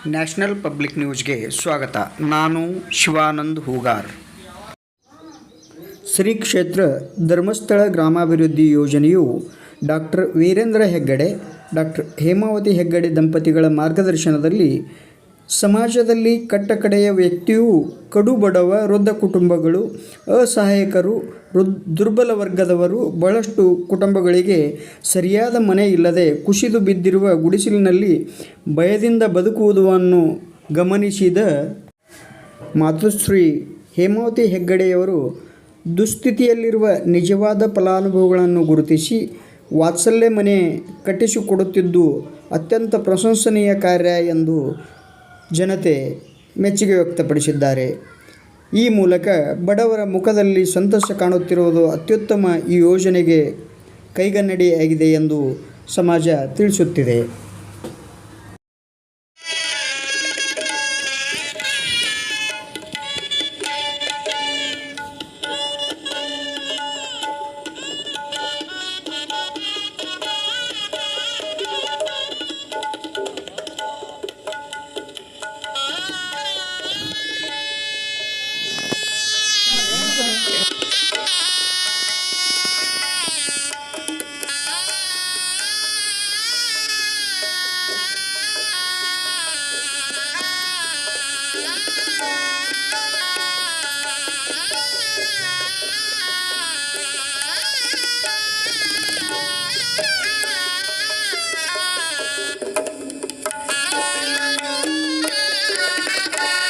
National public ನ್ಯೂಸ್ಗೆ ಸ್ವಾಗತ. ನಾನು ಶಿವಾನಂದ್ ಹೂಗಾರ್. ಶ್ರೀ ಕ್ಷೇತ್ರ ಧರ್ಮಸ್ಥಳ ಗ್ರಾಮಾಭಿವೃದ್ಧಿ ಯೋಜನೆಯು ಡಾಕ್ಟರ್ ವೀರೇಂದ್ರ ಹೆಗ್ಗಡೆ, ಡಾಕ್ಟರ್ ಹೇಮಾವತಿ ಹೆಗ್ಗಡೆ ದಂಪತಿಗಳ ಮಾರ್ಗದರ್ಶನದಲ್ಲಿ ಸಮಾಜದಲ್ಲಿ ಕಟ್ಟಕಡೆಯ ವ್ಯಕ್ತಿಯೂ, ಕಡು ಬಡವ, ವೃದ್ಧ ಕುಟುಂಬಗಳು, ಅಸಹಾಯಕರು, ದುರ್ಬಲ ವರ್ಗದವರು, ಬಹಳಷ್ಟು ಕುಟುಂಬಗಳಿಗೆ ಸರಿಯಾದ ಮನೆ ಇಲ್ಲದೆ ಕುಸಿದು ಬಿದ್ದಿರುವ ಗುಡಿಸಲಿನಲ್ಲಿ ಭಯದಿಂದ ಬದುಕುವುದನ್ನು ಗಮನಿಸಿದ ಮಾತೃಶ್ರೀ ಹೇಮಾವತಿ ಹೆಗ್ಗಡೆಯವರು ದುಸ್ಥಿತಿಯಲ್ಲಿರುವ ನಿಜವಾದ ಫಲಾನುಭವಿಗಳನ್ನು ಗುರುತಿಸಿ ವಾತ್ಸಲ್ಯ ಮನೆ ಕಟ್ಟಿಸಿಕೊಡುತ್ತಿದ್ದು ಅತ್ಯಂತ ಪ್ರಶಂಸನೀಯ ಕಾರ್ಯ ಎಂದು ಜನತೆ ಮೆಚ್ಚುಗೆ ವ್ಯಕ್ತಪಡಿಸಿದ್ದಾರೆ. ಈ ಮೂಲಕ ಬಡವರ ಮುಖದಲ್ಲಿ ಸಂತಸ ಕಾಣುತ್ತಿರುವುದು ಅತ್ಯುತ್ತಮ. ಈ ಯೋಜನೆಗೆ ಕೈಗನ್ನಡಿಯಾಗಿದೆ ಎಂದು ಸಮಾಜ ತಿಳಿಸುತ್ತಿದೆ.